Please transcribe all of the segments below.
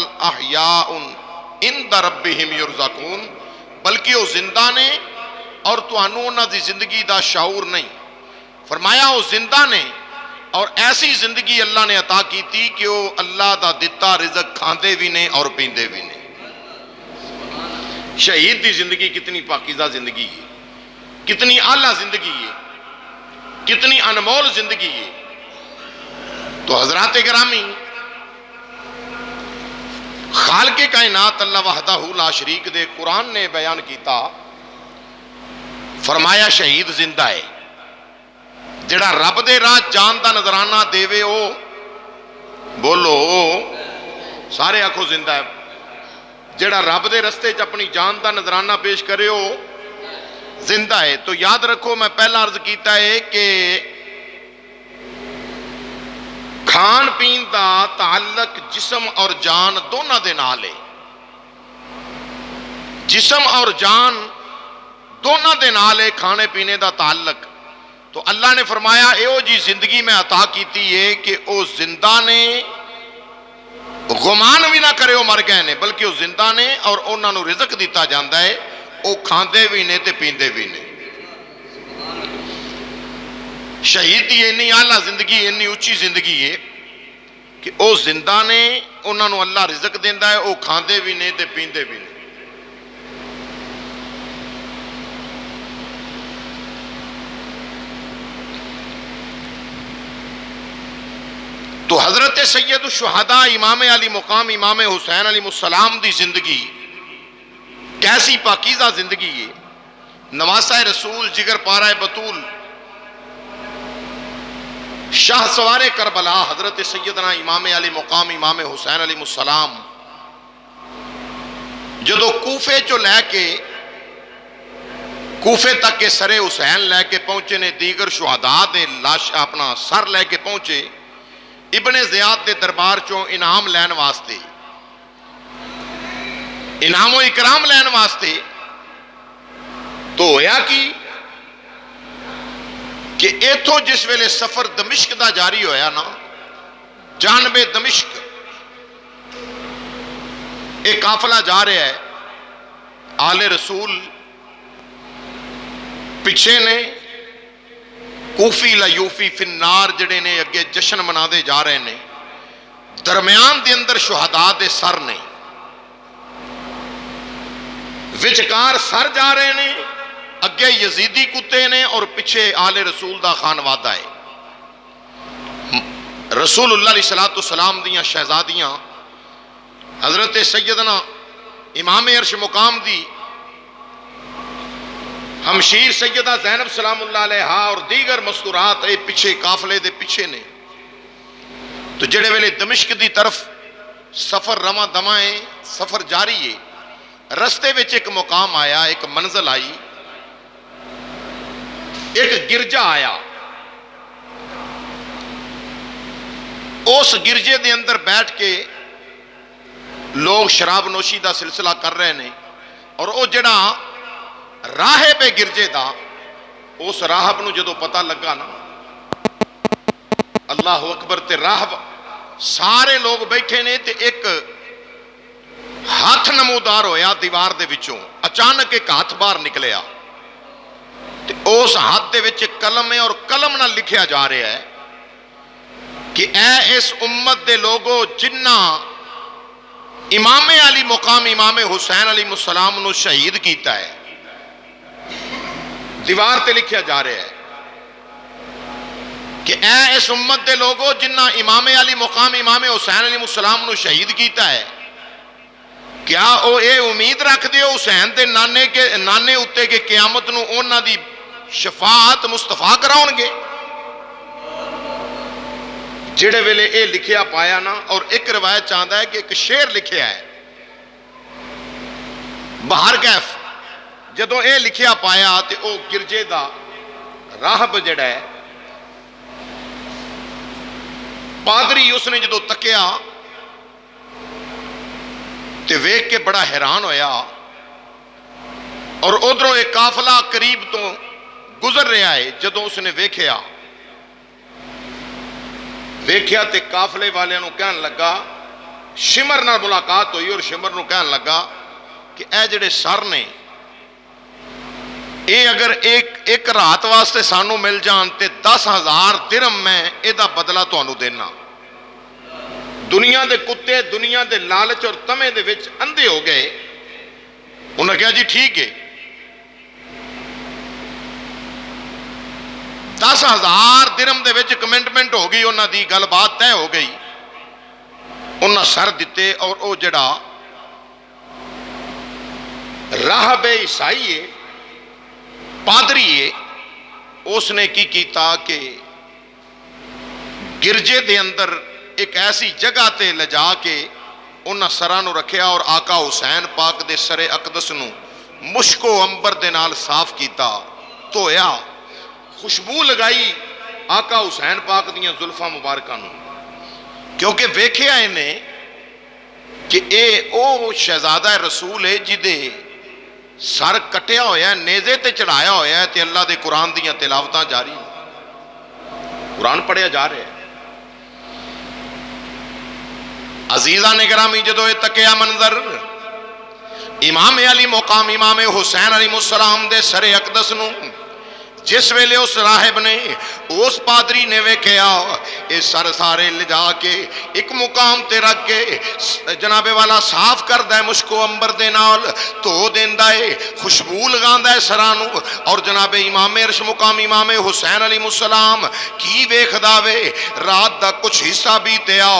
بل احیاء عند ربہم یرزقون، بلکہ وہ زندہ نے اور تانوں انہاں دی زندگی دا شعور نہیں۔ فرمایا وہ زندہ نے اور ایسی زندگی اللہ نے عطا کی تھی کہ وہ اللہ دا دتا رزق کھاندے بھی نے اور پیندے بھی نے۔ شہید دی زندگی کتنی پاکیزہ زندگی ہے، کتنی اعلیٰ زندگی ہے، کتنی انمول زندگی ہے۔ تو حضرات گرامی، خالق کائنات اللہ وحدہ لا شریک دے قرآن نے بیان کیتا، فرمایا شہید زندہ ہے، جڑا رب دے راہ جان دا نظرانہ دیوے او، بولو سارے آنکھوں زندہ ہے، جڑا رب دے رستے چ اپنی جان دا نظرانہ پیش کرے ہو زندہ ہے۔ تو یاد رکھو، میں پہلا عرض کیتا ہے کہ کھان پین دا تعلق جسم اور جان دونوں دے نال ہے، جسم اور جان دونوں دے نال ہے کھانے پینے دا تعلق۔ تو اللہ نے فرمایا ایو جی زندگی میں عطا کیتی ہے کہ او زندہ نے، گمان بھی نہ کرے وہ مر گئے نے، بلکہ وہ زندہ نے اور انہوں نے رزق دیتا جاندہ ہے، وہ کھاندے بھی نے تے پیندے بھی نے۔ شہید دی اتنی اعلیٰ زندگی، اتنی اونچی زندگی ہے کہ وہ زندہ نے، انہوں نے اللہ رزق دیندا ہے، وہ کھاندے بھی نے تے پیندے بھی نے۔ تو حضرت سید الشہداء امام علی مقام امام حسین علیہ السلام دی زندگی کیسی پاکیزہ زندگی ہے۔ نواسہ رسول، جگر پارہ بطول، شاہ سوار کربلا حضرت سیدنا امام علی مقام امام حسین علیہ السلام جدو کوفے چو لے کے کوفے تک کے سرے حسین لے کے پہنچے نے، دیگر شہداء دے لاش اپنا سر لے کے پہنچے ابن زیاد دے دربار چوں انعام لین واسطے، انعام و اکرام لین واسطے۔ تو ہویا کی کہ ایتھو جس ویلے سفر دمشق دا جاری ہویا نا، جانب دمشق ایک قافلہ جا رہا ہے، آل رسول پچھے نے، کوفی لیوفی فی النار جڑے نے اگے جشن منا دے جا رہے نے، درمیان دے اندر شہداء دے سر نے، وچکار سر جا رہے نے، اگے یزیدی کتے نے اور پچھے آل رسول دا خانوادہ ہے۔ رسول اللہ علیہ السلام دیاں شہزادیاں حضرت سیدنا امام عرش مقام دی ہمشیر سیدہ زینب سلام اللہ علیہا اور دیگر مستورات اے پیچھے قافلے دے پیچھے نے۔ تو جڑے ویلے دمشق دی طرف سفر رواں دمائیں سفر جاری ہے، رستے وچ ایک مقام آیا، ایک منزل آئی، ایک گرجا آیا۔ اس گرجے دے اندر بیٹھ کے لوگ شراب نوشی دا سلسلہ کر رہے نے، اور او جڑا راہب گرجے دا، اس راہب نو جدو پتہ لگا نا، اللہ اکبر، تے راہب سارے لوگ بیٹھے نے، تے ایک ہاتھ نمودار ہویا دیوار دے وچوں، اچانک ایک ہاتھ باہر نکلیا، تے اس ہاتھ دے وچ قلم ہے اور قلم نہ لکھیا جا رہا ہے کہ اے اس امت دے لوگو جنہ امام علی مقام امام حسین علیہ السلام نو شہید کیتا ہے، دیوار تے لکھیا جا رہا ہے کہ اے اس امت دے لوگو جنہ امام علی مقام امام حسین علیہ السلام نو شہید کیتا ہے، کیا او اے امید رکھ دیو حسین دے نانے اتے کہ قیامت نو اونا دی شفاعت مصطفیٰ کراؤن گے؟ جڑے ویلے اے لکھیا پایا نا، اور ایک روایت چاہتا ہے کہ ایک شعر لکھیا ہے بہر کیف، جدو اے لکھیا پایا تے او گرجے دا راہب جڑا ہے پادری، اس نے جدو تکیا تے ویکھ کے بڑا حیران ہویا، اور ادھروں ایک قافلہ قریب تو گزر رہا ہے۔ جدو اس نے ویکھیا تے قافلے والے نو کہن لگا شمر نال ملاقات ہوئی اور شمر نو کہن لگا کہ اے جڑے سر نے اے اگر ایک رات واسطے سانو مل جان تے 10,000 درہم میں اے دا بدلہ تانوں دینا. دنیا دے کتے دنیا دے لالچ اور تمے دے وچ اندھے ہو گئے. انہوں نے کہا جی ٹھیک ہے. 10,000 درہم دے وچ کمنٹمنٹ ہو گئی، انہاں دی گل بات طے ہو گئی. انہاں سر دیتے اور او جڑا راہب عیسائی ہے، پادری ہے، اس نے کی کیتا کہ گرجے دے اندر ایک ایسی جگہ تے لجا کے انہاں سراں نو رکھیا اور آقا حسین پاک دے سر اقدس نو مشک و عنبر دے نال صاف کیتا، دھویا، خوشبو لگائی آقا حسین پاک دیاں زلفاں مبارکاں نو، کیونکہ ویکھیا انہیں کہ اے او شہزادہ رسول ہے جدے سر کٹیا ہویا ہے، نیزے تے چڑھایا ہویا ہے تے اللہ دے قرآن دیاں تلاوتاں جاری، قرآن پڑھیا جا رہے ہیں. عزیزہ نے گرامی جدو یہ تکیا منظر امام علی مقام امام حسین علیہ السلام دے سر اقدس نو جس ویلے اس راہب نے اس پادری نے ویکھیا اے سر سارے لجا کے ایک مقام تے رکھ کے جناب والا صاف کردا ہے، مشک و عنبر دے نال دھو دیندا ہے، خوشبو لگاندا ہے سراں نو، اور جناب امام عرش مقام امام حسین علیہ السلام کی ویکھدا وے رات دا کچھ حصہ بیتیا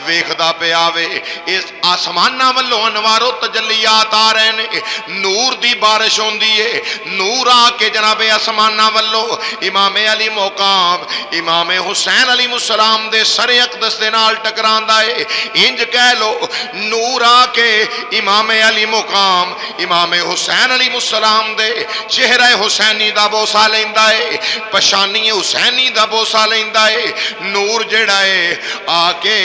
ویکھدا پیا وے اس آسماناں والوں انوار و تجلیات آ رہے نے، نور دی بارش ہوندی ہے، نور آ کے جناب آسماناں والو امام علی مقام امام حسین علیہ السلام دے سر اقدس دے نال ٹکراندا ہے. انج کہہ لو نور آ کے امام علی مقام امام حسین علیہ السلام دے چہرہ حسینی دا بوسا لیندا ہے، پشانی حسینی دا بوسا لیندا ہے. نور جڑا ہے آ کے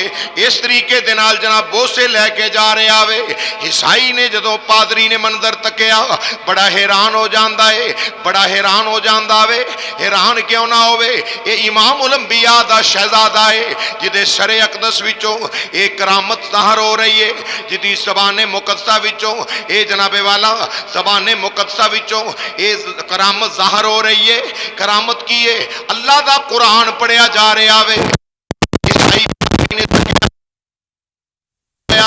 اس طریقے دے نال جناب بوسے لے کے جا رہے آوے. عیسائی نے جدوں پادری نے منظر تکیا بڑا حیران ہو جاندا ہے، بڑا حیران ہو جاندا وے. حیران کیوں نہ ہوئے، اے امام الانبیاء دا شہزادہ ہے جدے سر اقدس وچوں ایک کرامت ظاہر ہو رہی ہے، جدی زبان مقدسہ وچوں اے جناب والا زبان مقدسہ وچوں اے کرامت ظاہر ہو رہی ہے. کرامت کی ہے؟ اللہ دا قرآن پڑھیا جا رہا وے. عیسائی نے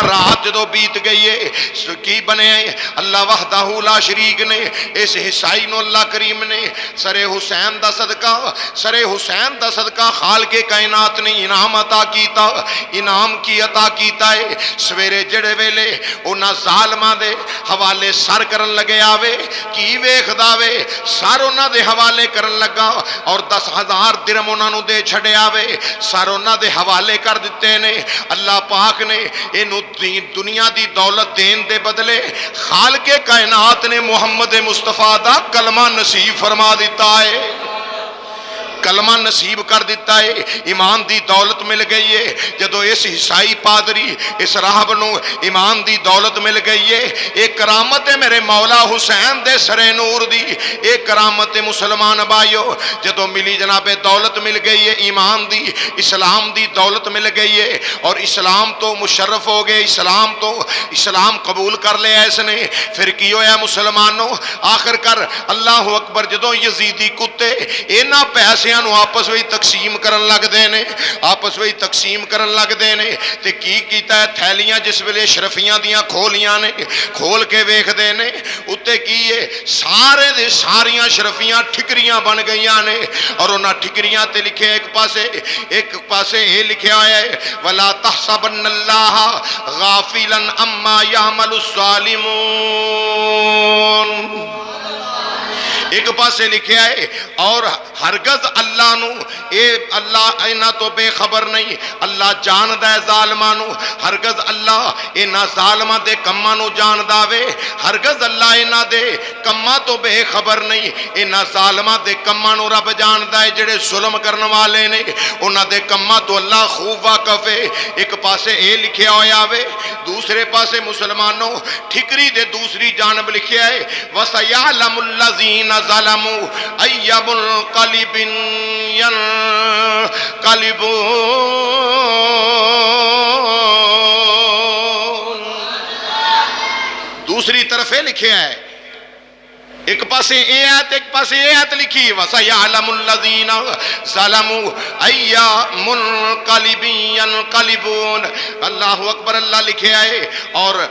رات جدو بیت گئی ہے کی بنے اللہ وحدہ لا شریک نے اس عیسائی نو اللہ کریم نے سر حسین دا صدقہ خالق کائنات نے انعام عطا کیتا. انعام کی عطا کیتا ہے سویرے جڑے ویلے انہاں ظالماں دے حوالے سر کرن لگے آوے کی ویکھدا وے سر انہاں دے حوالے کرن لگا اور 10,000 درہم انہاں نو دے چھڑے آوے سر انہاں دے حوالے کر دیتے نے. اللہ پاک نے اینو دنیا دی دولت دین دے بدلے خالق کائنات نے محمد مصطفیٰ دا کلمہ نصیب فرما دیتا ہے، کلمہ نصیب کر دیتا ہے. ایمان دی دولت مل گئی ہے. جدو اس عیسائی پادری اس راہب نو ایمان دی دولت مل گئی ہے، ایک کرامت ہے میرے مولا حسین دے سر نور دی، ایک کرامت مسلمان بھائیو جدو ملی جناب دولت مل گئی ہے ایمان دی، اسلام دی دولت مل گئی ہے اور اسلام تو مشرف ہو گئے، اسلام قبول کر لیا اس نے. پھر کی ہویا مسلمانوں آخر کر اللہ اکبر جدو یزیدی کتے اینا پیسے آپس وہی تقسیم کرن لگ دے نے، آپس وہی تقسیم کرن لگ دے نے تے کی کیتا ہے تھیلیاں جس ویلے شرفیاں دیاں کھولیاں نے کھول کے ویکھ دے نے اتے کی ہے سارے دے ساریاں شرفیاں ٹھکریاں بن گئیاں نے اور انہاں ٹھکریاں تے لکھے ایک پاسے یہ لکھیا ہے وَلَا تَحْسَبَنَّ اللَّهَ غَافِلًا عَمَّا يَعْمَلُ الظَّالِمُونَ. ایک پاسے لکھیا ہے اور ہرگز اللہ نو اے اللہ اینا تو بے خبر نہیں، اللہ جاندہ ہے ظالمانو، ہرگز اللہ اینا ظالمان دے کمانو جاندہ وے، ہرگز اللہ اینا دے کمان تو بے خبر نہیں. اینا ظالمان دے کمانو رب جاندہ ہے جڑے ظلم کرنے والے نے انہ دے کمان تو اللہ خوب واقف ہے. ایک پاسے اے لکھیا ہویا وے، دوسرے پاسے مسلمانوں ٹھکری دے دوسری جانب لکھیا ہے وَسَيَعْلَمُ الَّذِينَ ظَلَمُوا أَيَّ مُنْقَلِبٍ يَنْقَلِبُونَ. دوسری طرف یہ لکھیا ہے، ایک پاسے اے آیت ایک پاسے اے آیت لکھی وَسَيَعْلَمُ الَّذِينَ ظَلَمُوا أَيَّ مُنْقَلِبٍ يَنْقَلِبُونَ۔ اللہ اکبر، اللہ لکھیا ہے۔ اور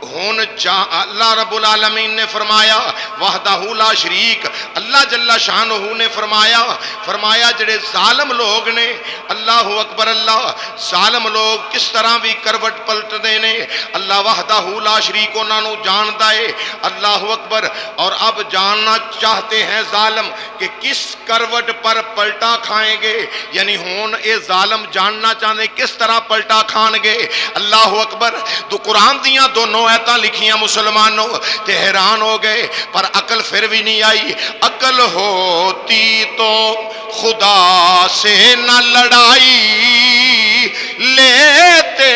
ہون اللہ رب العالمین نے فرمایا وحدہ لا شریک، اللہ جل شانہ نے فرمایا جڑے ظالم لوگ نے، اللہ اکبر، اللہ ظالم لوگ کس طرح بھی کروٹ پلٹ دینے، اللہ وحدہ لا شریک انہاں نو جاندا ہے، اللہ اکبر۔ اور اب جاننا چاہتے ہیں ظالم کہ کس کروٹ پر پلٹا کھائیں گے، یعنی ہون اے ظالم جاننا چاہتے کس طرح پلٹا کھان گے، اللہ اکبر۔ تو قرآن دیاں دونوں آیتاں لکھیاں مسلمانوں تے حیران ہو گئے، پر عقل پھر بھی نہیں آئی۔ عقل ہوتی تو خدا سے نہ لڑائی لیتے،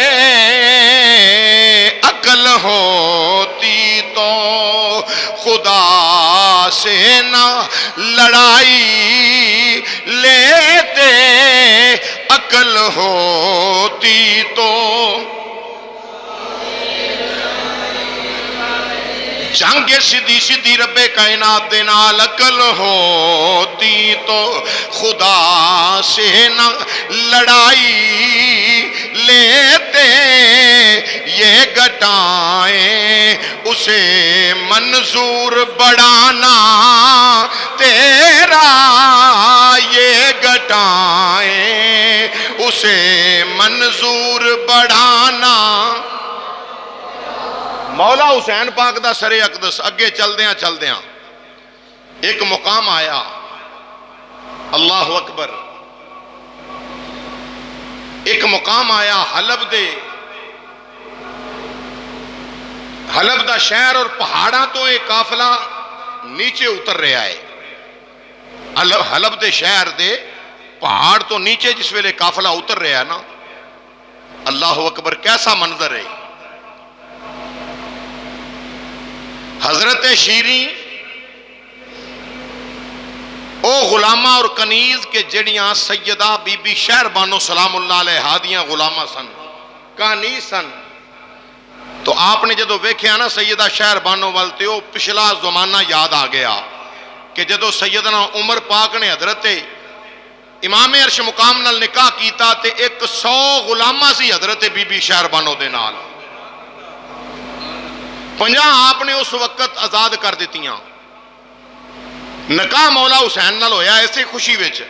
عقل ہوتی تو خدا سے نہ لڑائی لیتے، عقل ہوتی تو جنگ سیدھی سیدھی رب کائنات دے نال، عقل ہوتی تو خدا سے نہ لڑائی لیتے، یہ گٹائیں اسے منظور بڑھانا تیرا، یہ گٹائیں اسے منظور بڑھانا۔ مولا حسین پاک دا سر اقدس اگے چل دیاں ایک مقام آیا، اللہ اکبر، ایک مقام آیا حلب دا شہر اور پہاڑاں تو ایک قافلہ نیچے اتر رہا ہے، حلب دے شہر دے پہاڑ تو نیچے جس ویلے قافلہ اتر رہا ہے نا، اللہ اکبر، کیسا منظر ہے۔ حضرت شیریں او غلامہ اور کنیز کے جڑیاں سیدہ بی بی شہر بانو سلام اللہ علیہ ہادیاں غلامہ سن، کنیز سن۔ تو آپ نے جدو ویکھیا نا سیدہ شہر بانو والتے ہو، پچھلا زمانہ یاد آ گیا کہ جدو سیدنا عمر پاک نے حضرت امام عرش مقام نال نکاح کیتا تے 100 غلامہ سی حضرت بی بی شہر بانو دے نال، 50 آپ نے اس وقت آزاد کر دیتیاں۔ نکاح مولا حسین نال ہویا ایسے خوشی وچ،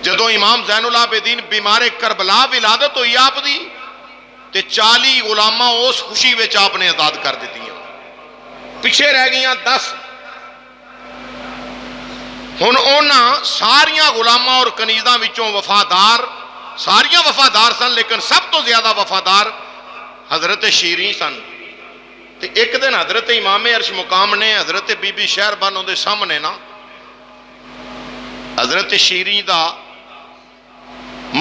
جدو امام زین العابدین بیمار کربلا ولادت ہوئی آپ دی تے 40 غلامہ اس خوشی وچ آپ نے آزاد کر دیتیاں، پیچھے رہ گئیاں 10۔ ہن اونا ساریاں غلامہ اور کنیزاں وچوں وفادار، ساریاں وفادار سن، لیکن سب تو زیادہ وفادار حضرت شیریں سن۔ تے ایک دن حضرت امام عرش مقام نے حضرت بی بی شہر بانو دے سامنے نا حضرت شیریں دا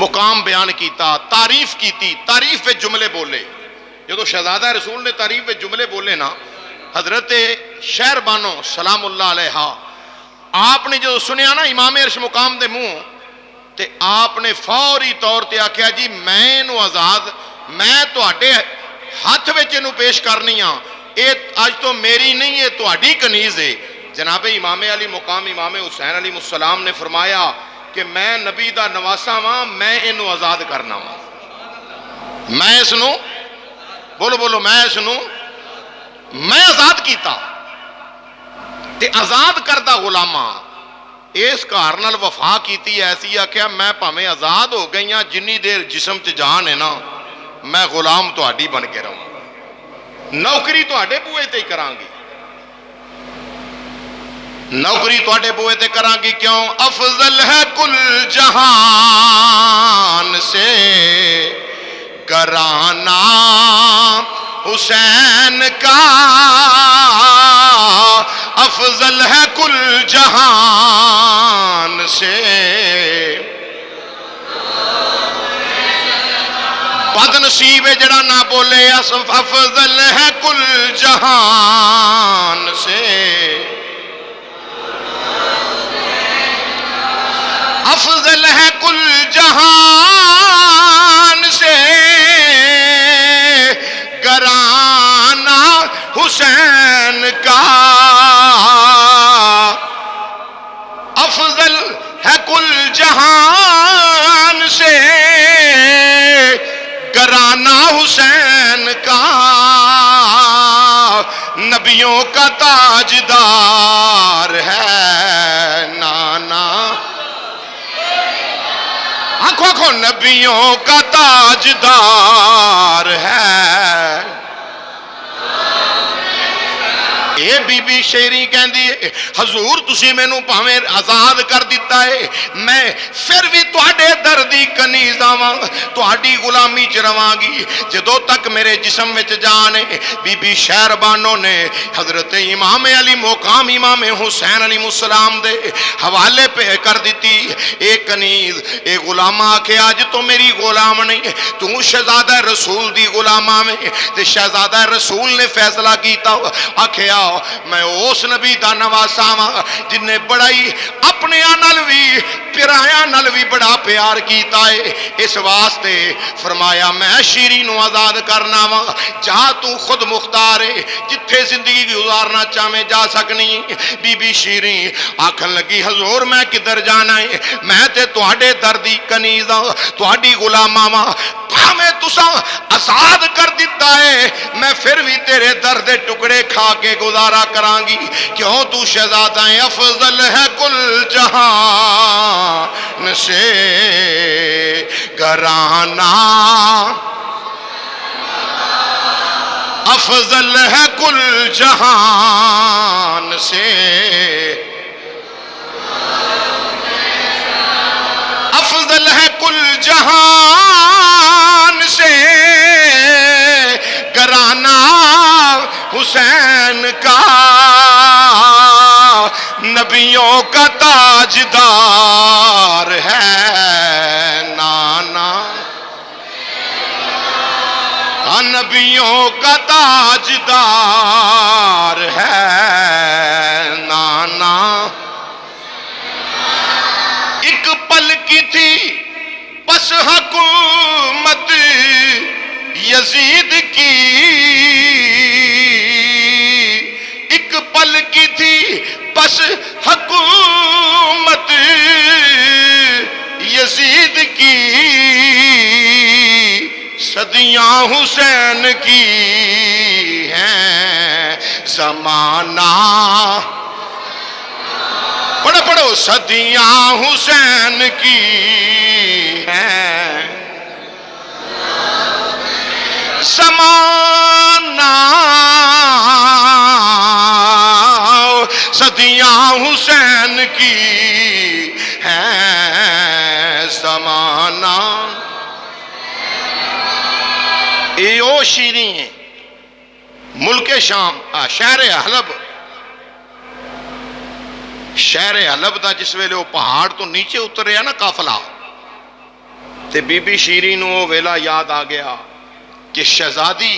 مقام بیان کیتا، تعریف کیتی، تعریف پہ جملے بولے۔ جدو شہزادہ رسول نے تعریف پہ جملے بولے نا، حضرت شہر بانو سلام اللہ علیہ آپ نے جو سنیا نا امام عرش مقام دے منہ تے آپ نے فوری طور تے آکھیا جی میں نو آزاد، میں تو اٹھے ہاتھ وچ انہوں پیش کرنی ہاں، اے آج تو میری نہیں ہے تو اڈی کنیز ہے۔ جناب امام علی مقام امام حسین علیہ السلام نے فرمایا کہ میں نبی دا نواسا ہاں، میں انہوں آزاد کرنا ہاں، میں اس نو بولو میں اس نو میں آزاد کیتا تے آزاد کردہ غلامہ اس کار نال وفا کیتی ایسی آکھیا میں پاویں آزاد ہو گئیاں جنی دیر جسم تے جان ہے نا میں غلام تو آڈی بن کے رہوں، نوکری تو آڈے بوئے تے کران گی، نوکری تو آڈے بوئے تے کران گی، کیوں؟ افضل ہے کل جہان سے کرانا حسین کا، افضل ہے کل جہان سے بد نصیب ہے جڑا نہ بولے افضل ہے کل جہان سے، افضل ہے کل جہان سے گرانا حسین کا افضل ہے کل جہان سے گرانہ حسین کا نبیوں کا تاجدار ہے نانا آنکھوں آنکھوں نبیوں کا تاجدار ہے اے بی بی شیری کہندی ہے حضور تسی مینوں پاویں آزاد کر دیتا ہے میں پھر بھی تواڈے در دی کنیز آواں تواڈی غلامی چ رواں گی جدوں تک میرے جسم وچ جان ہے بی بی شہر بانو نے حضرت امام علی مقام امام حسین علیہ السلام دے حوالے پہ کر دیتی اے کنیز اے غلام آکھے اج تو میری غلام نہیں تو شہزادہ رسول دی غلاماں میں تے شہزادہ رسول نے فیصلہ کیتا آکھے میں اس نبی دا نواسا ہاں جن نے بڑائی اپنے نال وی پیرایا نال وی بڑا پیار کیتا ہے اس واسطے فرمایا میں شیری نو آزاد کرنا وا جہاں تو خود مختار ہے جتھے زندگی گزارنا چاہے جا سکنی بی بی شیری آکھن لگی حضور میں کدھر جانا ہے میں تے تواڈے در دی کنیز ہاں تواڈی غلاماں وا میں تساں آزاد کر دیتا ہے میں پھر بھی تیرے درد ٹکڑے کھا کے گزارا کران گی کیوں تو شہزادہ افضل ہے کل جہان سے گرانہ افضل ہے کل جہان سے افضل ہے کل جہان سے گرانہ حسین کا نبیوں کا تاجدار ہے نانا نبیوں کا تاجدار ہے نانا ایک پل کی تھی بس حکومت یزید کی ایک پل کی تھی بس حکومت یزید کی صدیاں حسین کی ہیں زمانہ پڑھو پڑھو صدیاں حسین کی ہیں زمانہ صدیاں حسین کی ہیں زمانہ اے او شیریں ہیں ملک شام شہر حلب دا جس ویلے وہ پہاڑ تو نیچے اترے نا قافلہ تے بی بی شیریں نو وہ ویلا یاد آ گیا کہ شہزادی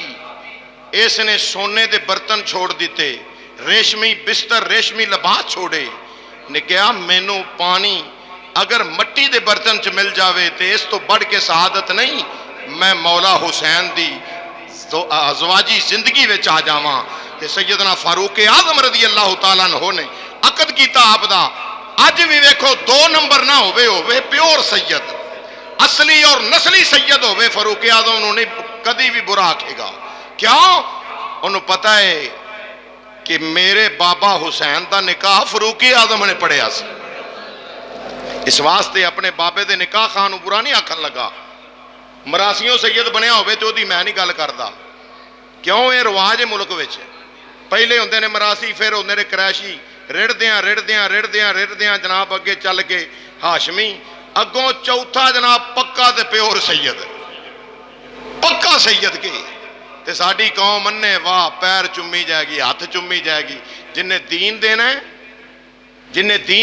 اس نے سونے دے برتن چھوڑ دیتے ریشمی بستر ریشمی لباس چھوڑے نے کہا مینوں پانی اگر مٹی دے برتن چ مل جاوے تے اس تو بڑھ کے سعادت نہیں میں مولا حسین دی ازواجی زندگی وچ آ جاواں تے سیدنا فاروق اعظم رضی اللہ تعالیٰ عنہ نے عقد کیتا آپ دا اج بھی ویکھو 2 نمبر نہ ہوئے پیور سید اصلی اور نسلی سید ہوئے فاروق اعظم انہوں نے کدی بھی برا آکھے گا کیوں انہوں پتہ ہے کہ میرے بابا حسین دا نکاح فاروق اعظم نے پڑھیا سی اس واسطے اپنے بابے دے نکاح خان برا نہیں آکھن لگا مراسیوں سید بنیا ہوئے تو دی میں نہیں گل کردا کیوں یہ رواج ہے ملک وچ پہلے ہوندے نے مراسی پھر ہوندے نے قریشی رڑدیاں جناب اگے چل کے ہاشمی اگوں چوتھا جناب پکا تے پیور سید پکا سید کے تے ساڈی قوم مننے واہ پیر چمی جائے گی ہاتھ چمی جائے گی جن نے دین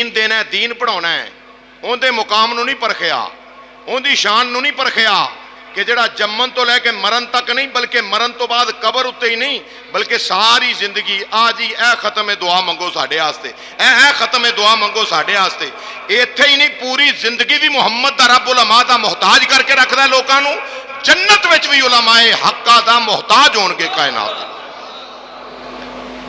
دینا ہے دین پڑھانا ہے اون دے مقام نو نہیں پرکھیا اون دی شان نو نہیں پرکھیا کہ جڑا جمن تو لے کے مرن تک نہیں بلکہ مرن تو بعد قبر اتے ہی نہیں بلکہ ساری زندگی آج ہی اے ختم دعا منگو ساڈے واسطے اے ختم دعا منگو ساڈے واسطے ایتھے ہی نہیں پوری زندگی بھی محمد دا رب علماء دا محتاج کر کے رکھدا ہے لوکاں نو جنت وچ بھی علماء حقا دا محتاج ہون گے کائنات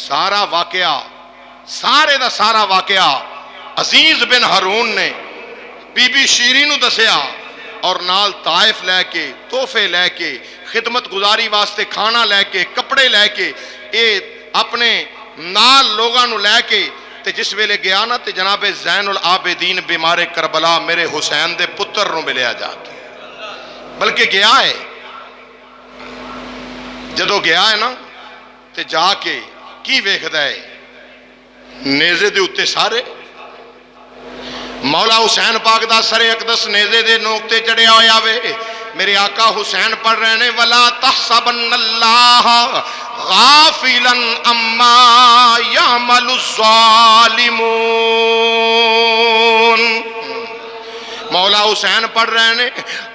سارا واقعہ سارے دا سارا واقعہ عزیز بن ہارون نے بی بی شیریں نو دسیا اور نال طائف لے کے تحفے لے کے خدمت گزاری واسطے کھانا لے کے کپڑے لے کے اے اپنے نال لوگاں نو لے کے تے جس ویلے گیا نا تے جناب زین العابدین بیمار کربلا میرے حسین دے پتر نو ملیا جا کے بلکہ گیا ہے جدو گیا ہے نا تے جا کے کی ویکھدا ہے نیزے دے اتے سارے مولا حسین پاک دا سر اقدس نیزے دے نوکتے چڑھیا ہویا وے میرے آقا حسین پڑھ رہے نے وَلَا تَحْسَبَنَّ اللَّهَ غَافِلًا عَمَّا يَعْمَلُ الظَّالِمُونَ مولا حسین پڑھ رہے نے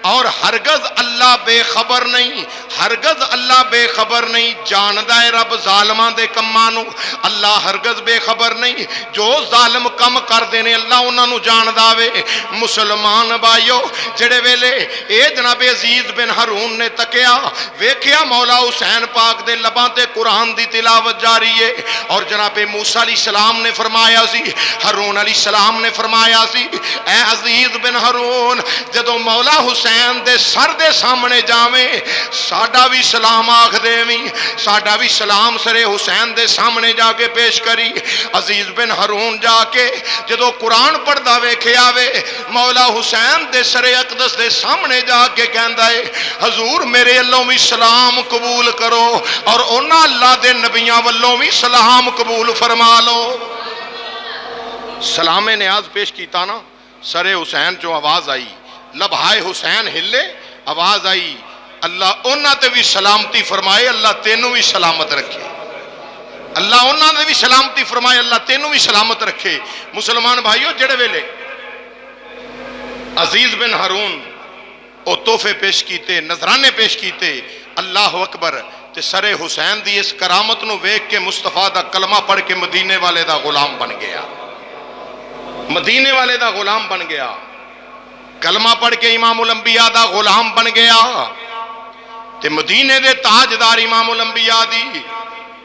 اور ہرگز اللہ بے خبر نہیں ہرگز اللہ بے خبر نہیں جاندہ ہے رب ظالمان دے کمانو اللہ ہرگز بے خبر نہیں جو ظالم کم کر دینے اللہ انہاں نو جاندہ وے مسلمان بھائیو جڑے ویلے اے جناب عزیز بن ہارون نے تکیا ویکھیا مولا حسین پاک دے لباں تے قرآن دی تلاوت جاری ہے اور جناب موسیٰ علیہ السلام نے فرمایا سی ہارون علیہ السلام نے فرمایا سی اے عزیز بن ہارون جدو مولا حسین دے سر دے سامنے جاویں ساڈا بھی سلام آکھ دیویں ساڈا بھی سلام سر حسین دے سامنے جا کے پیش کری عزیز بن ہارون جا کے جدو قرآن پڑھدا ویکھیا وے مولا حسین دے سر اقدس دے سامنے جا کے کہندا ہے حضور میرے اللہ بھی سلام قبول کرو اور انہاں اللہ دے نبیاں والوں بھی سلام قبول فرما لو سلام نیاز پیش کیتا نا سر حسین جو آواز آئی لبہائے حسین ہلے آواز آئی اللہ انہاں تے بھی سلامتی فرمائے اللہ تینوں بھی سلامت رکھے اللہ انہاں تے بھی سلامتی فرمائے اللہ تینوں بھی سلامت رکھے مسلمان بھائیو جڑے ویلے عزیز بن ہارون او تحفے پیش کیتے نذرانے پیش کیتے اللہ اکبر تے سر حسین دی اس کرامت نو ویکھ کے مصطفیٰ دا کلمہ پڑھ کے مدینے والے دا غلام بن گیا مدینے والے دا غلام بن گیا کلمہ پڑھ کے امام الانبیاء دا غلام بن گیا تے مدینے دے تاجدار امام الانبیاء دی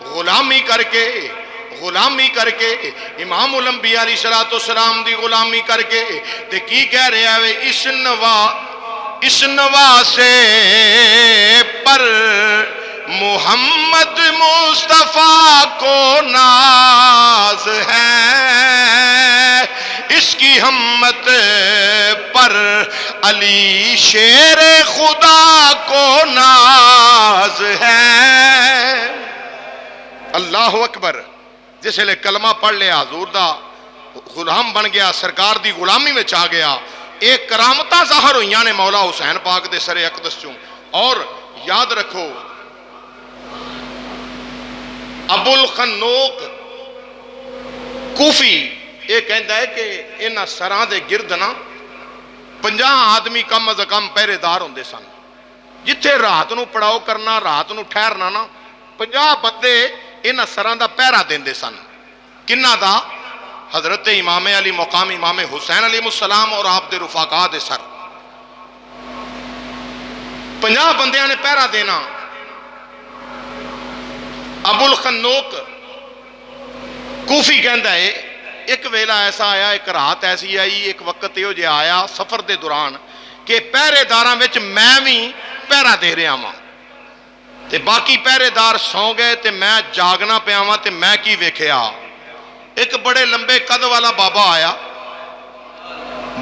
غلامی کر کے امام الانبیاء علیہ السلام دی غلامی کر کے تے کی کہہ رہا ہے اس نواسے پر محمد مصطفیٰ کو ناز ہے اس کی ہمت پر علی شیر خدا کو ناز ہے اللہ اکبر جس لئے کلمہ پڑھ لیا حضور دا غلام بن گیا سرکار دی غلامی میں چاہ گیا ایک کرامتہ ظاہر ہوئیاں نے مولا حسین پاک دے سر اقدس چوں اور یاد رکھو ابو الخنوق کوفی یہ کہندا ہے کہ انہاں سراں دے گرد نا 50 آدمی کم از کم پہرے دار ہوندے سن جتھے رات نو پڑاؤ کرنا رات نو ٹھہرنا نا 50 بندے انہاں سراں دا پہرا دیندے سن کنہ دا حضرت امام علی مقام امام حسین علیہ السلام اور آپ دے رفاقہ دے سر 50 بندیاں نے پہرا دینا ابو الخنوق کوفی کہندا ہے ایک ویلا ایسا آیا ایک رات ایسی آئی ایک وقت یہ جو آیا سفر دے دوران کہ پہرے داراں وچ میں بھی پہرا دے رہا ہاں تے باقی پہرے دار سو گئے تے میں جاگنا پیا ہاں تے میں کی ویکھیا ایک بڑے لمبے قد والا بابا آیا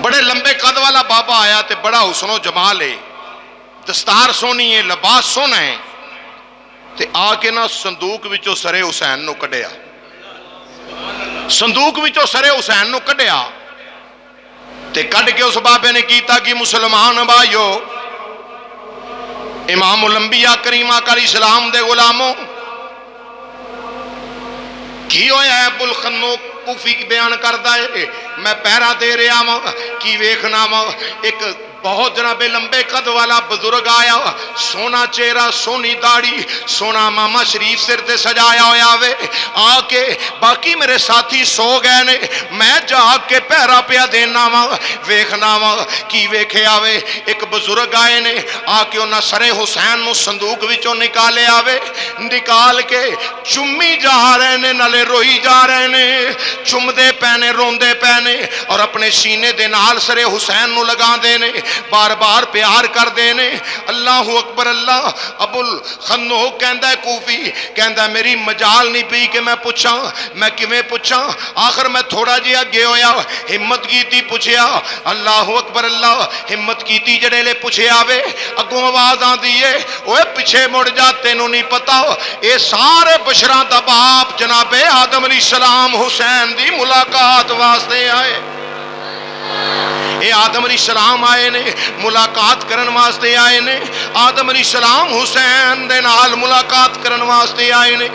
بڑے لمبے قد والا بابا آیا تے بڑا حسن و جمال ہے دستار سونی ہے لباس سونا ہے تے آ کے نا صندوق وچوں سر حسین نو کڈیا صندوق وچوں سر حسین نو کڈیا تے کڈ کے اس بابے نے کیتا کہ مسلمان بھائیو امام الانبیاء کریم آقا علیہ السلام دے غلاموں کی ہویا ہے ابو الخنوق کوفی بیان کردا ہے میں پہرا دے رہا ہاں کی ویکھنا وا ایک بہت جناب لمبے قد والا بزرگ آیا، سونا چہرہ، سونی داڑھی، سونا ماما شریف سر تے سجایا ہویا وے، آ کے باقی میرے ساتھی سو گئے نے، میں جاگ کے پہرا پیا دینا وا، ویکھنا وا کی ویکھیا وے۔ ایک بزرگ آئے نے، آ کے انہاں سر حسین نو صندوق وچوں نکالے آوے، نکال کے چمی جا رہے نے، نالے روئی جا رہے نے، چم دے پینے، روندے پینے، اور اپنے سینے دے نال سر حسین نو لگا دے نے، بار بار پیار کر دے نے۔ اللہ اکبر اللہ۔ ابو الخنوق کہندا ہے کوفی، کہندا ہے میری مجال نہیں پئی کہ میں پوچھاں، میں کیویں پوچھاں، آخر میں تھوڑا جہا اگے ہویا، ہمت کیتی پوچھیا، اللہ اکبر اللہ، ہمت کیتی جڑے لے پوچھیا وے، اگوں آواز آندی ہے، اوے پیچھے مڑ جا، تینوں نہیں پتا اے سارے بشراں دا باپ جناب آدم علیہ السلام حسین دی ملاقات واسطے آئے۔ اے آدم علیہ السلام آئے نے، ملاقات کرن واسطے آئے نے، آدم علیہ السلام حسین دے نال ملاقات کرن واسطے آئے نے،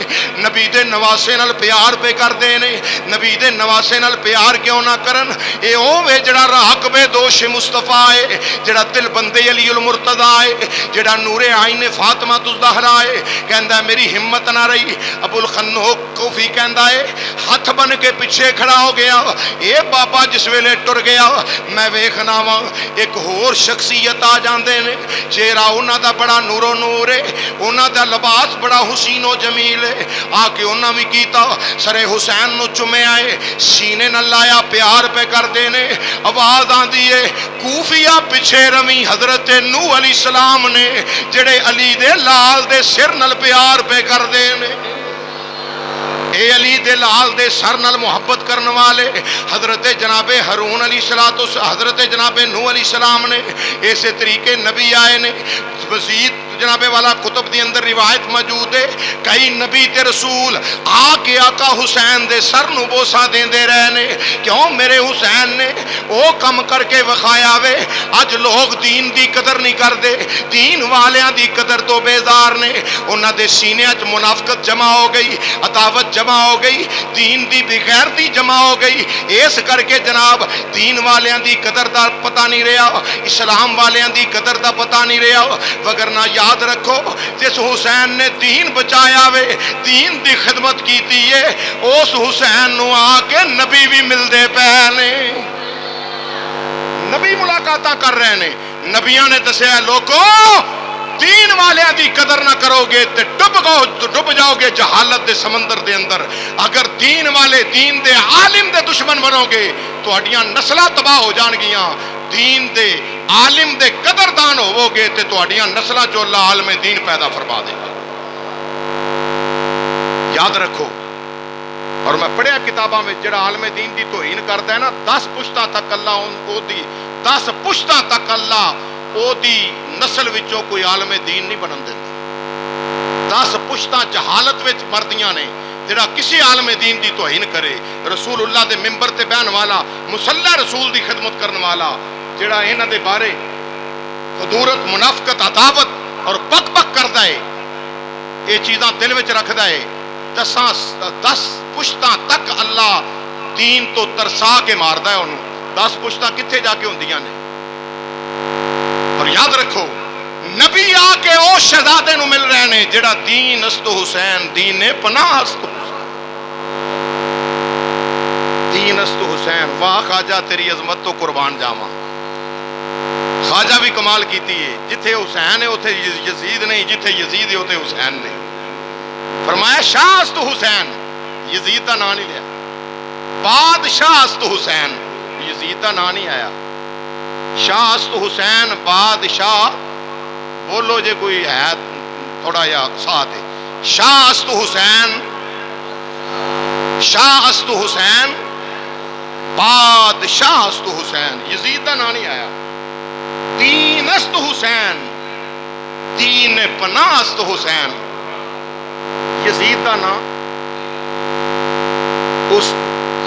نبی دے نواسے نال پیار پہ کر دے نے۔ نبی دے نواسے نال پیار کیوں نہ کرن؟ اے اوے جڑا راکب دوش مصطفیٰ ہے، جڑا دل بندے علی المرتضیٰ ہے، جڑا نور عین فاطمہ الزہرا ہے، کہندا ہے میری ہمت نہ رہی۔ ابو الخنوق کوفی کہندا ہے ہاتھ بن کے پیچھے کھڑا ہو گیا، اے بابا جس ویلے ٹر گیا میں ویکھنا وا ایک ہور شخصیت آ جاندے نے، چہرہ انہاں دا بڑا نور و نور ہے، انہاں دا لباس بڑا حسین و جمیل ہے، آ کے انہاں بھی کیتا، سر حسین نو چومے آئے، سینے نال لایا، پیار پہ کر دے نے۔ آواز آندی ہے کوفیہ پیچھے رمی حضرت نوح علیہ السلام نے، جڑے علی دے لال دے سر نال پیار پہ کر دے نے۔ اے علی دے لال دے سر نال محبت کرنے والے حضرت جناب ہارون علیہ السلام، حضرت جناب نوح علیہ السلام نے ایسے طریقے نبی آئے نے۔ مزید جناب والا کتب دی اندر روایت موجود ہے، کئی نبی تے رسول آ کے آقا حسین دے سر نو بوسا دیندے رہے نے، کیوں میرے حسین نے او کم کر کے وکھایا وے۔ اج لوگ دین دی قدر نہیں کردے، دین والیاں دی قدر تو بیزار نے، انہاں دے سینے وچ منافقت جمع ہو گئی، عداوت جمع ہو گئی، دین دی بغیرتی جمع ہو گئی، اس کر کے جناب دین والیاں دی قدر دا پتہ نہیں رہا، اسلام والیاں دی قدر دا پتہ نہیں رہا۔ وگرنہ یاد رکھو جس حسین نے دین بچایا وے، دین دی خدمت کیتی ہے، اس حسین نو آ کے نبی بھی ملدے پے نے، نبی ملاقاتاں کر رہے نے۔ نبیاں نے دسیا لوگو دین والیاں دی قدر نہ کرو گے تے ڈب جاؤ گے جہالت دے سمندر دے اندر۔ اگر دین والے دین دے عالم دے دشمن بنو گے تو اڈیاں نسلاں تباہ ہو جان گیاں، دین دے عالم دے قدردان ہوو گے تے تہاڈیاں نسلاں چوں اللہ عالم دین پیدا فرما دے گا۔ یاد رکھو، اور میں پڑھیا کتاباں میں جڑا عالم دین دی توہین کرتا ہے نا، 10 پشتاں تک اللہ او دی 10 پشتاں تک اللہ او دی نسل وچوں کوئی عالم دین نہیں بنن دیندا۔ 10 پشتاں جہالت وچ مردیاں نے، جڑا کسی عالم دین دی توہین کرے، رسول اللہ دے ممبر تے بہن والا، مصلی رسول دی خدمت کرن والا، جڑا انہاں دے بارے خدورت، منافقت، عداوت اور بک بک کردا ہے، یہ چیزاں دل وچ رکھدا ہے، 10 پشتاں تک اللہ دین تو ترسا کے ماردا ہے انہوں۔ 10 پشتاں کتھے جا کے ہوندیاں نے؟ اور یاد رکھو نبی آ کے او شہزادے نو مل رہے نے جڑا دین است حسین، دین پناہ است حسین، دین است حسین۔ واہ خواجہ تیری عظمت تو قربان جاواں۔ خواجہ بھی کمال کیتی ہے، جتھے حسین ہے اتھے یزید نہیں، جتھے یزید ہے اتھے حسین نہیں۔ فرمایا شاہ است حسین، یزید دا نام نہیں لیا، بادشاہ است حسین، یزید دا نام نہیں آیا۔ شاہ است حسین، بادشاہ، بولو جے کوئی ہے تھوڑا یا ساتھ ہے، شاہ است حسین، شاہ است حسین، بادشاہ است حسین، یزید دا نام نہیں آیا۔ دین است حسین، دین پناہ است حسین، یزید دا نام۔ اس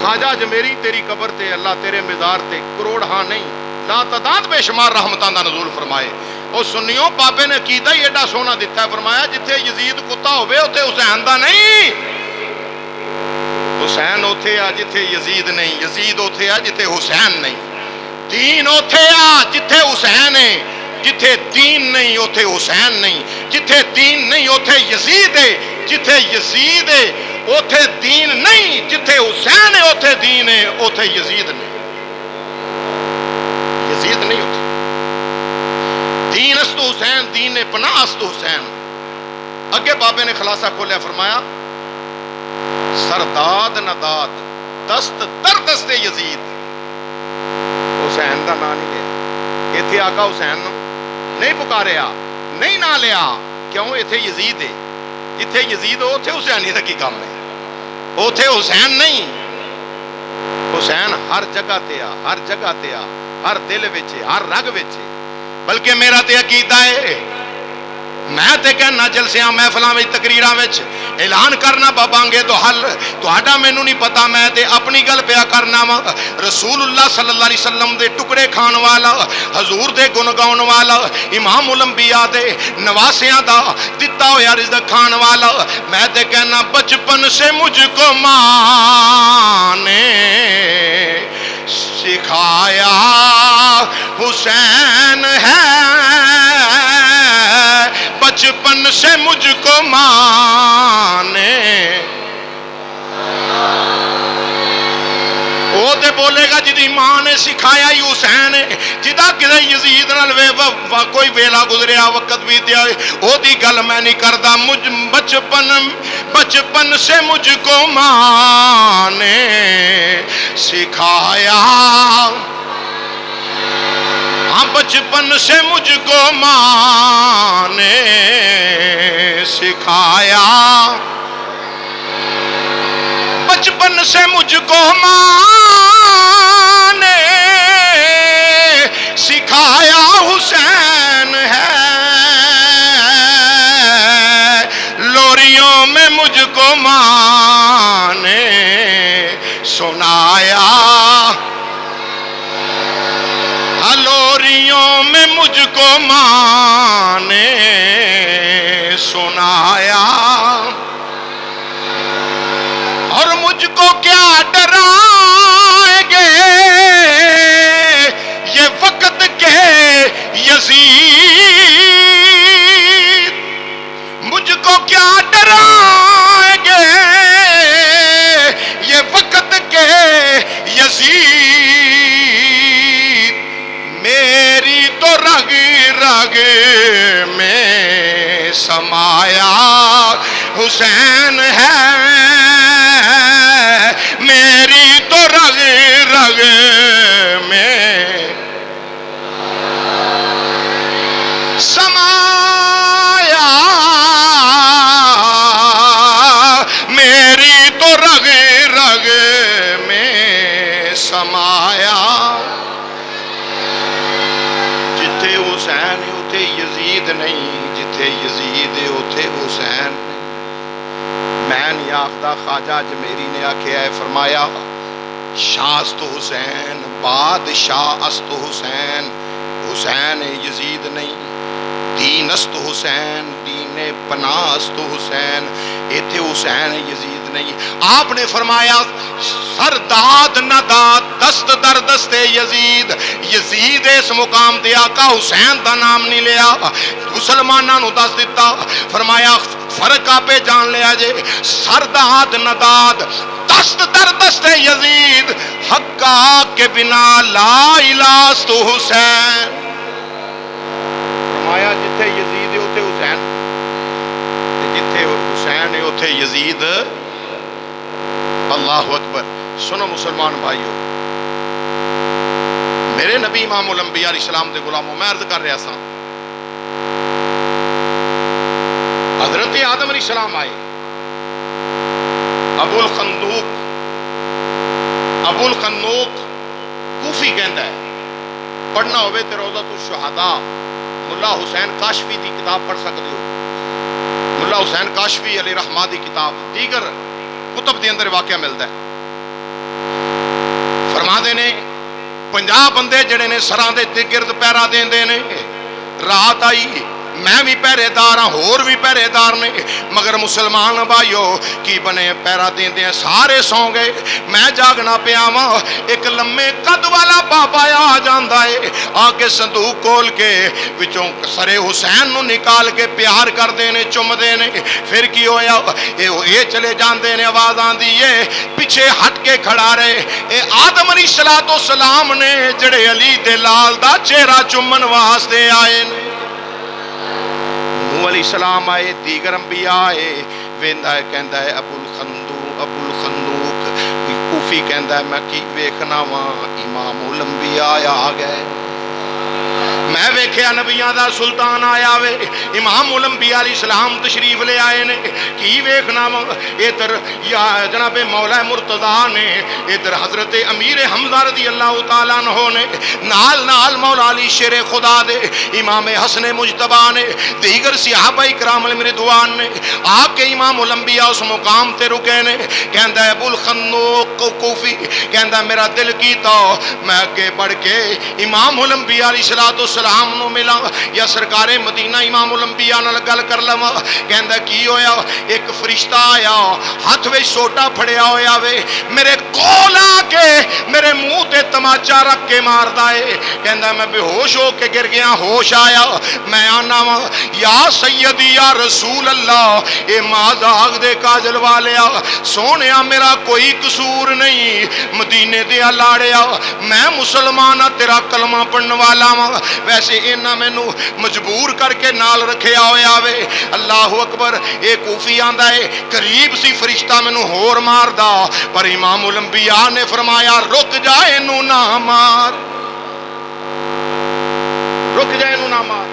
خواجہ جمیری تیری قبر تے اللہ تیرے مزار تے کروڑ ہاں نہیں لا تعداد بے شمار رحمتاں دا نزول فرمائے۔ اور سنیو بابے نے عقیدہ ہی ایڈا سونا دیتا ہے، فرمایا جتھے یزید کتا ہوئے اتھے حسین دا نہیں، حسین اتھے آ جتھے یزید نہیں، یزید اتھے آ جتھے حسین نہیں۔ دین اوتھے آ جتھے حسین ہے، جتھے دین نہیں اوتھے حسین نہیں، جتھے دین نہیں اوتھے یزید ہے، جتھے یزید ہے اوتھے دین نہیں، جتھے حسین ہے اوتھے دین ہے، اوتھے یزید نہیں، یزید نہیں اوتھے دین است حسین، دین پناہ است حسین۔ اگے بابے نے خلاصہ کھولیا، فرمایا سرداد نداد دست در دست یزید، حسین دا نام نہیں لیا، ایتھے آقا حسین نہیں پکاریا، نہیں نہ لیا، کیوں؟ ایتھے یزید ہے، جتھے یزید ہو اوتھے حسینی دا کی کام ہے، اوتھے حسین نہیں۔ حسین ہر جگہ تے آ، ہر جگہ تے آ، ہر دل وچ ہے، ہر رگ وچ ہے۔ بلکہ میرا تے عقیدہ ہے، میں تے کہنا جلسیاں محفلاں وچ تقریراں وچ اعلان کرنا بابانگے تو حل تہاڈا مینوں نہیں پتا، میں تے اپنی گل پیا کرنا وا۔ رسول اللہ صلی اللہ علیہ وسلم دے ٹکڑے کھان والا، حضور دے گن گاؤن والا، امام الانبیاء دے نواسیاں دا دتا ہویا رزق کھان والا، میں تے کہنا بچپن سے مجھ کو ماں نے سکھایا حسین ہے، بچپن سے مجھ کو ماں نے، وہ تے بولے گا جدی ماں نے سکھایا ہی حسین ہے، جدا کدے یزید نال کوئی ویلا گزریا وقت بیتیا وہ دی گل میں نہیں کردا۔ مجھ بچپن سے مجھ کو ماں نے سکھایا، ہاں بچپن سے مجھ کو ماں نے سکھایا، بچپن سے مجھ کو ماں نے سکھایا حسین ہے، لوریوں میں مجھ کو ماں نے سنایا، لوریوں میں مجھ کو ماں نے سنایا، اور مجھ کو کیا ڈرائیں گے یہ وقت کے یزید، مجھ کو کیا ڈرائیں گے یہ وقت کے یزید، میری تو رگ رگ میں سمایا حسین ہے، میری تو رگ رگ میں سمایا، میری تو رگ رگ میں سمایا، جتھے حسین ہے اتھے یزید نہیں، جتھے یزید ہے اتھے حسین نہیں۔ میں نہیں آخدا، خواجہ اجمیری نے آکھیا ہے، فرمایا شاہ است حسین بادشاہ است حسین، حسین یزید نہیں، دین است حسین دین پناہ است حسین، ایتھے حسین یزید نہیں۔ آپ نے فرمایا سرداد نداد دست در دست یزید، یزید اس مقام دے آقا حسین دا نام نہیں لیا، مسلماناں نو دس دیتا، فرمایا فرق آپے جان لیا جے، سرداد نداد دست در دست یزید، حقا کے بنا لا الہ است حسین۔ فرمایا جتھے یزید ہے اتھے حسین، جتھے حسین ہے اتھے یزید۔ اللہ اکبر۔ سنو مسلمان بھائیو، میرے نبی امام الانبیاء علیہ السلام دے غلاموں، میں عرض کر رہا سا، حضرت آدم علیہ السلام آئے، ابو الخنوق کوفی کہندا ہے، پڑھنا ہوئے تے روضۃ الشہداء ملا حسین کاشفی دی کتاب پڑھ سکتے ہو، ملا حسین کاشفی علیہ رحمہ دی کتاب، دیگر کتب دے اندر واقعہ ملتا ہے۔ فرما دے نے 50 بندے جڑے نے سراں دے گرد پیرا دیندے نے، رات آئی میں بھی پہرےدار ہاں، ہور بھی پہرےدار نے، مگر مسلمان بھائیو کی بنے پہرا دیندے ہیں سارے سو گئے، میں جاگنا پیا واں، ایک لمے قد والا بابا آ جاندا ہے، آ کے صندوق کھول کے وچوں سر حسین نو نکال کے پیار کردے نے، چمدے نے، پھر کی ہویا اے چلے جاندے نے، آواز آندی ہے پیچھے ہٹ کے کھڑا رہے، اے آدم علیہ السلام نے جڑے علی دے لال دا چہرہ چومن واسطے آئے نے، نوح علیہ السلام آئے، دیگر انبیاء آئے، ویندا ہے کہندا ہے ابو الخندوق کوفی کہندا ہے میں کی ویکھنا واں امام الانبیاء آ گئے، میں ویکھیا نبیاں دا سلطان آیا وے، امام الانبیاء علیہ السلام تشریف لے آئے نے، کی ویکھنا وا ادھر یا جناب مولا مرتضیٰ نے، ادھر حضرت امیر حمزہ رضی اللہ تعالیٰ عنہ نے، نال مولا علی شیر خدا دے امام حسن مجتبی نے، دیگر صحابہ کرام رضوان نے، آپ کے امام الانبیاء اس مقام تے رکے نے، کہندا ہے ابو الخنوق کوفی کہندا میرا دل کیتا میں اگے بڑھ کے امام الانبیاء علیہ السلام نو ملا یا سرکار مدینہ امام الانبیاء نال گل کر لواں، کہندا کی ہویا ایک فرشتہ آیا ہاتھ وچ سوٹا پھڑیا ہویا وے، میرے کول آ کے میرے منہ تے تماچا رکھ کے ماردا ہے، کہندا میں بے ہوش ہو کے گر گیا، ہوش آیا میں آنا وا یا سیدی یا رسول اللہ اے مازاغ دے کاجل والیا سونیا میرا کوئی قصور نہیں، مدینے دے لاڑیا میں مسلمان تیرا کلمہ پڑھن والا وا، ویسے اینا مینو مجبور کر کے نال رکھیا ہویا وے، اللہ اکبر، اے کوفی آندا ہے قریب سی فرشتہ مینو ہور مار دا، پر امام الانبیاء نے فرمایا رک جا اینو نہ مار، رک جا اینو نہ مار،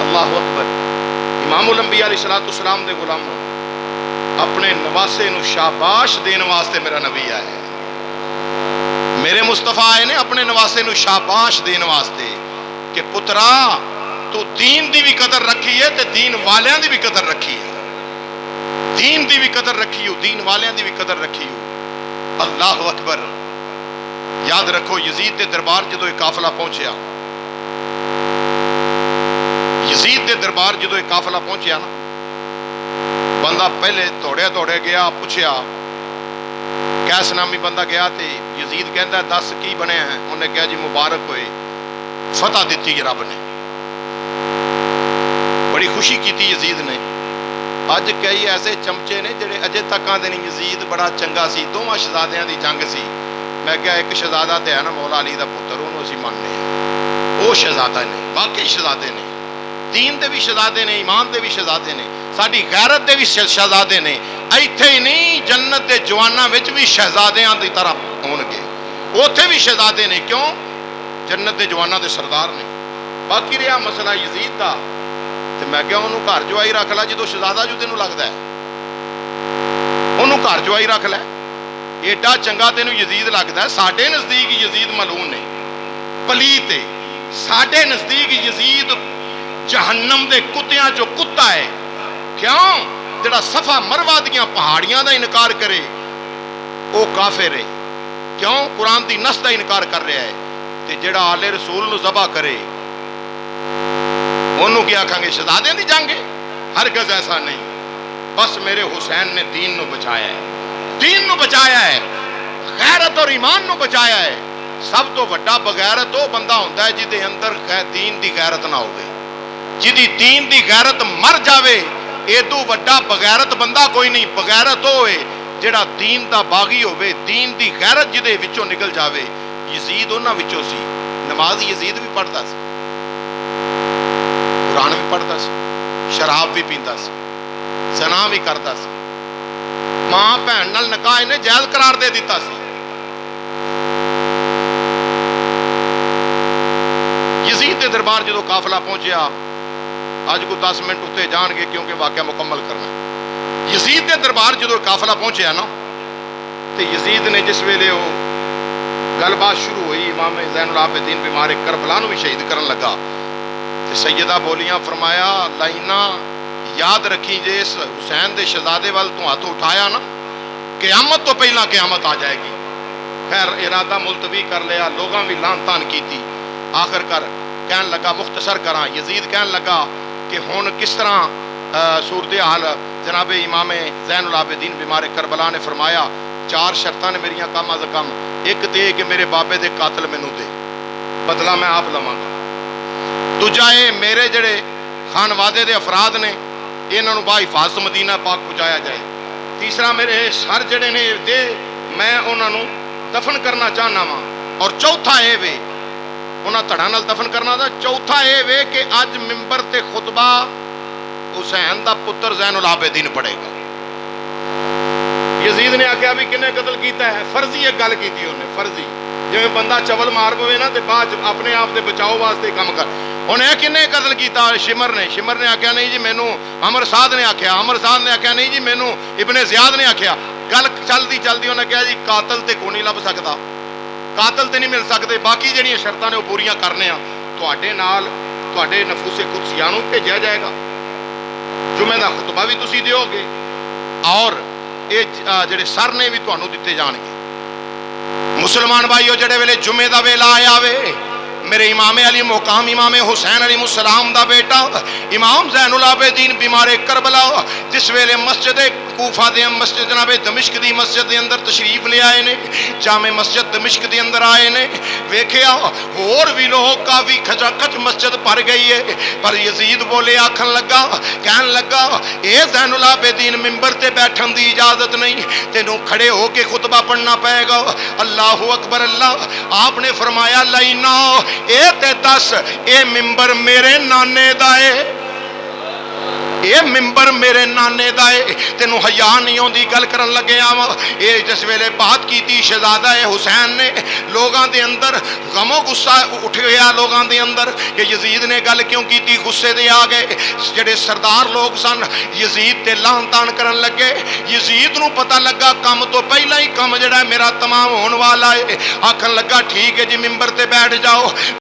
اللہ اکبر۔ امام الانبیاء علیہ السلام دے غلام اپنے نواسے نو شاباش دین واسطے میرا نبی آیا ہے، میرے مصطفیٰ آئے نے اپنے نواسے نو شاباش دین واسطے کہ پترا تو دین دی بھی قدر رکھی ہے تے دین والیاں دی بھی قدر رکھی ہے، دین دی بھی قدر رکھی ہو، دین والیاں دی بھی قدر رکھی ہو، اللہ اکبر۔ یاد رکھو یزید دے دربار جدو ایک قافلہ پہنچیا، یزید دے دربار جدو ایک قافلہ پہنچیا نا، بندہ پہلے دوڑے گیا، پوچھیا کیس نامی بندہ گیا تے یزید کہندا دس کی بنے ہیں، انہیں کہا جی مبارک ہوئے فتح دیتی رب نے، بڑی خوشی کی تھی یزید نے۔ اج کئی ایسے چمچے نے جڑے اجے تک آندے نہیں یزید بڑا چنگا سی، دوواں شہزادیاں دی جنگ سی، میں کہا ایک شہزادہ تے ہے نا مولا علی دا پتر، انہوں اسی ماننے ہیں، وہ شہزادہ نے، باقی شہزادے نے، دین دے بھی شہزادے نے، ایمان دے بھی شہزادے نے، ساڈی غیرت دے بھی شہزادے نے، ایتھے ہی نہیں جنت دے جواناں وچ بھی شہزادیاں دی طرح ہون گے، اوتھے بھی شہزادے نے، کیوں؟ جنت دے جواناں دے سردار نے۔ باقی رہا مسئلہ یزید دا، تے میں کہا انہوں گھر جوائی رکھ لا، جدو شہزادہ جو تینوں لگدا ہے انہوں گھر جوائی رکھ لے، ایڈا چنگا تینوں یزید لگدا ہے، ساڈے نزدیک یزید ملعون نے، پلیت ہے، ساڈے نزدیک یزید جہنم دے کتیاں جو کتا ہے، کیوں؟ جڑا صفا مروہ دیاں پہاڑیاں دا انکار کرے او کافر ہے، کیوں؟ قرآن دی نص دا انکار کر رہا ہے، تے جڑا آل رسول نو ذبح کرے انہوں کیا کھاں گے شہزادے دی جنگ ہے؟ ہرگز ایسا نہیں، بس میرے حسین نے دین نو بچایا ہے، دین نو بچایا ہے، غیرت اور ایمان نو بچایا ہے۔ سب تو وڈا بغیرت وہ بندہ ہوتا ہے جدے اندر دین دی غیرت نہ ہوئے، جدی دین دی غیرت مر جاوے، ایدو وڈا بغیرت بندہ کوئی نہیں، بغیرت ہوئے جڑا دین دا باغی ہوئے، دین دی غیرت جدے وچوں نکل جاوے۔ یزید انہاں وچوں سی، نماز یزید بھی پڑھتا سی، قرآن بھی پڑھتا سی، شراب بھی پیندا سی، زنا بھی کرتا سی، ماں بہن نال نکاح نے جائز قرار دے دیتا سی۔ یزید دے دربار جدو قافلہ پہنچیا، آج کو 10 منٹ اتے جان گے کیونکہ واقعہ مکمل کرنا ہے۔ یزید دے دربار جدو قافلہ پہنچیا نا، تے یزید نے جس ویلے وہ گل بات شروع ہوئی، امام زین العابدین بیمار کربلا نو بھی شہید کرن لگا، تے سیدہ بولیاں فرمایا لائنا یاد رکھی جے اس حسین دے شہزادے وال تو ہاتھ اٹھایا نا، قیامت تو پہلا قیامت آ جائے گی۔ خیر ارادہ ملتوی کر لیا، لوگاں بھی لان تان کی تھی، آخر کر کہن لگا مختصر کراں، یزید کہن لگا کہ ہن کس طرح صورتحال جناب امام زین العابدین بیمار کربلا نے فرمایا 4 شرطاں نے میریاں کم از کم، ایک دے کہ میرے بابے دے قاتل مینوں دے، بدلہ میں آپ لواں گا، دوجا اے میرے جڑے خانوادے دے افراد نے انہاں نوں با حفاظت مدینہ پاک پہنچایا جائے، تیسرا میرے سر جڑے نے دے میں انہاں نوں دفن کرنا چاہنا وا، اور چوتھا اے وے انہاں دھڑاں نال دفن کرنا دا، چوتھا اے وے کہ اج ممبر تے خطبہ حسین دا پتر زین العابدین پڑھے گا۔ یزید نے آکھیا بھی کنے قتل کیتا ہے؟ فرضی ایک گل کیتی انہیں، فرضی جویں بندہ چول مار پوے نا تے بعد اپنے آپ دے بچاؤ واسطے کام کر، ہن اے کنے قتل کیتا؟ شمر نے آکھیا نہیں جی مینوں عمر سعد نے آکھیا، عمر سعد نے آکھیا نہیں جی مینوں ابن زیاد نے آکھیا، گل چلدی چلدی انہیں کہا جی قاتل تے کوئی نہیں لب سکدا، قاتل تے نہیں مل سکتے، باقی جڑیاں شرطاں نے وہ پوریاں کرنے ہاں، تواڈے نال تواڈے نفوس قدسیاں نوں بھیجیا جائے گا، جمعے دا خطبہ بھی تسی دیو گے، اور یہ جڑے سر نے بھی تانوں دتے جان گے۔ مسلمان بھائیو جڑے ویلے جمعے دا ویلا آیا وے، میرے امام علی مقام امام حسین علیہ السلام دا بیٹا امام زین العابدین بیمار کربلا جس ویلے مسجد کوفہ دے مسجد جناب دمشق دی مسجد دے اندر تشریف لے آئے نے، جامع مسجد دمشق دے اندر آئے نے، ویکھیا اور بھی لوگ کافی کھچا کھچ مسجد بھر گئی ہے، پر یزید بولے آکھن لگا کہن لگا اے زین العابدین ممبر تے بیٹھن دی اجازت نہیں، تینوں کھڑے ہو کے خطبہ پڑھنا پائے گا۔ اللہ اکبر اللہ، آپ نے فرمایا لینا اے تے دس اے ممبر میرے نانے دا ہے، اے ممبر میرے نانے دا ہے، تینوں حیا نہیں ہوندی گل کرن لگے آواں۔ اے جس ویلے بات کیتی شہزادہ حسین نے، لوگاں دے اندر غم و غصہ اٹھ گیا لوگاں دے اندر کہ یزید نے گل کیوں کیتی، غصے دے آ گئے، جڑے سردار لوگ سن یزید تے لعن تان کرن لگے۔ یزید نو پتہ لگا کم تو پہلا ہی کم جڑا ہے میرا تمام ہون والا ہے، آکھن لگا ٹھیک ہے جی ممبر تے بیٹھ جاؤ۔